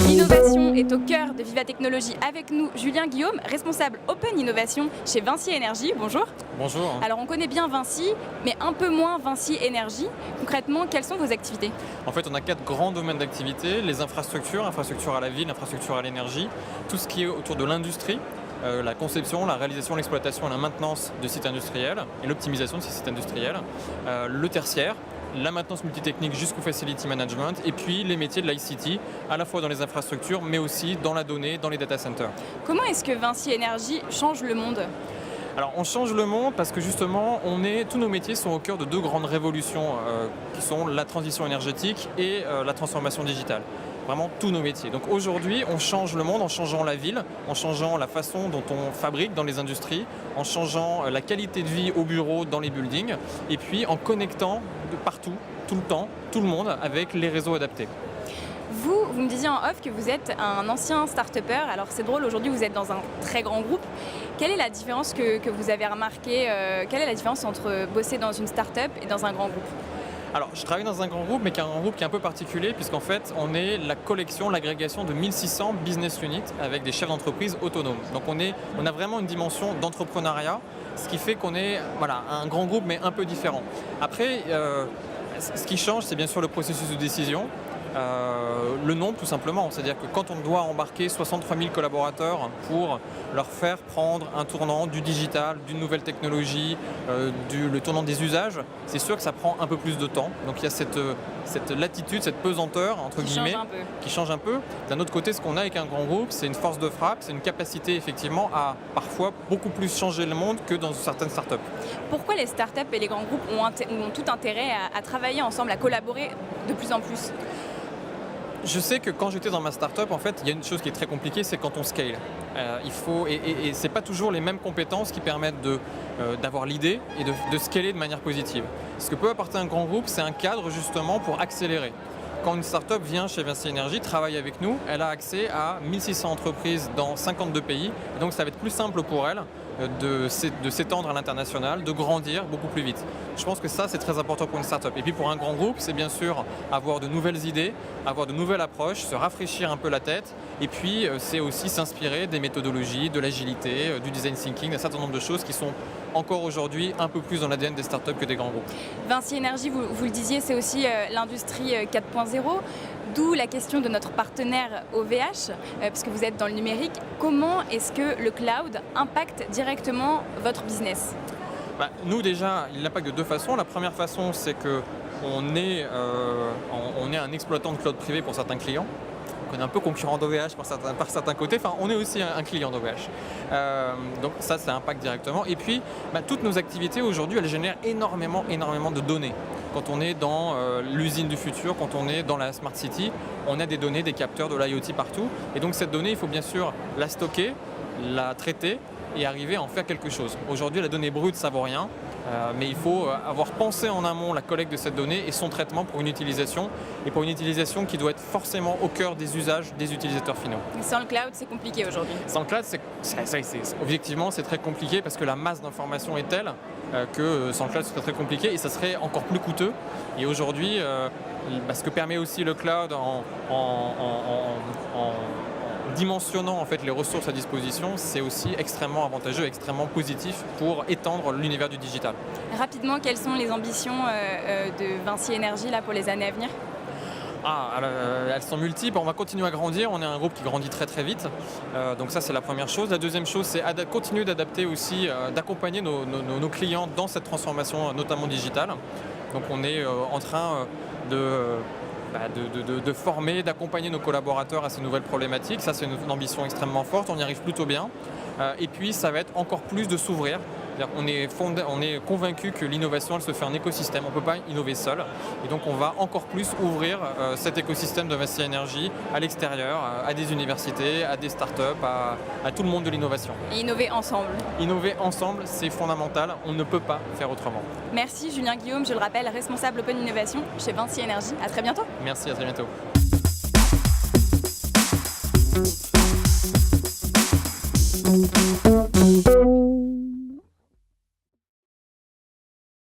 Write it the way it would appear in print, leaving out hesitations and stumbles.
L'innovation est au cœur de Viva Technologies. Avec nous, Julien Guillaume, responsable Open Innovation chez Vinci Énergie. Bonjour. Bonjour. Alors on connaît bien Vinci, mais un peu moins Vinci Énergie. Concrètement, quelles sont vos activités ? En fait, on a 4 grands domaines d'activité. Les infrastructures à la ville, infrastructures à l'énergie, tout ce qui est autour de l'industrie, la conception, la réalisation, l'exploitation et la maintenance de sites industriels et l'optimisation de ces sites industriels, le tertiaire, la maintenance multitechnique jusqu'au facility management et puis les métiers de l'ICT, à la fois dans les infrastructures mais aussi dans la donnée, dans les data centers. Comment est-ce que Vinci Énergie change le monde ? Alors on change le monde parce que justement tous nos métiers sont au cœur de 2 grandes révolutions qui sont la transition énergétique et la transformation digitale. Vraiment tous nos métiers. Donc aujourd'hui, on change le monde en changeant la ville, en changeant la façon dont on fabrique dans les industries, en changeant la qualité de vie au bureau, dans les buildings, et puis en connectant de partout, tout le temps, tout le monde avec les réseaux adaptés. Vous me disiez en off que vous êtes un ancien start-upper. Alors c'est drôle, aujourd'hui vous êtes dans un très grand groupe. Quelle est la différence que vous avez remarquée quelle est la différence entre bosser dans une start-up et dans un grand groupe ? Alors, je travaille dans un grand groupe, mais qui est un groupe qui est un peu particulier, puisqu'en fait, on est la collection, l'agrégation de 1600 business units avec des chefs d'entreprise autonomes. Donc, on a vraiment une dimension d'entrepreneuriat, ce qui fait qu'on est un grand groupe, mais un peu différent. Après, ce qui change, c'est bien sûr le processus de décision. Le nombre tout simplement, c'est-à-dire que quand on doit embarquer 63 000 collaborateurs pour leur faire prendre un tournant du digital, d'une nouvelle technologie, le tournant des usages, c'est sûr que ça prend un peu plus de temps. Donc il y a cette latitude, cette pesanteur entre guillemets qui change un peu. D'un autre côté, ce qu'on a avec un grand groupe, c'est une force de frappe, c'est une capacité effectivement à parfois beaucoup plus changer le monde que dans certaines startups. Pourquoi les startups et les grands groupes ont tout intérêt à travailler ensemble, à collaborer de plus en plus ? Je sais que quand j'étais dans ma startup, en fait, il y a une chose qui est très compliquée, c'est quand on scale. Et c'est pas toujours les mêmes compétences qui permettent d'avoir l'idée et de scaler de manière positive. Ce que peut apporter un grand groupe, c'est un cadre justement pour accélérer. Quand une startup vient chez Vinci Énergie, travaille avec nous, elle a accès à 1600 entreprises dans 52 pays. Et donc ça va être plus simple pour elle de s'étendre à l'international, de grandir beaucoup plus vite. Je pense que ça, c'est très important pour une startup. Et puis pour un grand groupe, c'est bien sûr avoir de nouvelles idées, avoir de nouvelles approches, se rafraîchir un peu la tête. Et puis c'est aussi s'inspirer des méthodologies, de l'agilité, du design thinking, d'un certain nombre de choses qui sont encore aujourd'hui un peu plus dans l'ADN des startups que des grands groupes. Vinci Énergie, vous le disiez, c'est aussi l'industrie 4.0. D'où la question de notre partenaire OVH, puisque vous êtes dans le numérique. Comment est-ce que le cloud impacte directement votre business ? Nous déjà, il l'impacte de 2 façons. La première façon, c'est qu'on est un exploitant de cloud privé pour certains clients. On est un peu concurrent d'OVH par certains côtés. Enfin, on est aussi un client d'OVH. Donc ça impacte directement. Et puis, toutes nos activités aujourd'hui, elles génèrent énormément de données. Quand on est dans l'usine du futur, quand on est dans la Smart City, on a des données, des capteurs, de l'IoT partout. Et donc cette donnée, il faut bien sûr la stocker, la traiter et arriver à en faire quelque chose. Aujourd'hui, la donnée brute, ça ne vaut rien. Mais il faut avoir pensé en amont la collecte de cette donnée et son traitement pour une utilisation, et pour une utilisation qui doit être forcément au cœur des usages des utilisateurs finaux. Et sans le cloud, c'est compliqué aujourd'hui. Sans le cloud, objectivement, c'est très compliqué parce que la masse d'informations est telle que sans le cloud, ce serait très compliqué et ça serait encore plus coûteux. Et aujourd'hui, ce que permet aussi le cloud en dimensionnant en fait les ressources à disposition, c'est aussi extrêmement avantageux, extrêmement positif pour étendre l'univers du digital. Rapidement, quelles sont les ambitions de Vinci Énergie là, pour les années à venir ? Elles sont multiples, on va continuer à grandir, on est un groupe qui grandit très très vite, donc ça c'est la première chose. La deuxième chose, c'est continuer d'adapter aussi, d'accompagner nos clients dans cette transformation notamment digitale. Donc on est en train de former, d'accompagner nos collaborateurs à ces nouvelles problématiques. Ça, c'est une ambition extrêmement forte, on y arrive plutôt bien. Et puis, ça va être encore plus de s'ouvrir. On est convaincu que l'innovation, elle se fait en écosystème. On ne peut pas innover seul. Et donc, on va encore plus ouvrir cet écosystème de Vinci Énergie à l'extérieur, à des universités, à des startups, à tout le monde de l'innovation. Et innover ensemble. Innover ensemble, c'est fondamental. On ne peut pas faire autrement. Merci Julien Guillaume, je le rappelle, responsable Open Innovation chez Vinci Énergie. À très bientôt. Merci, à très bientôt. Thank you.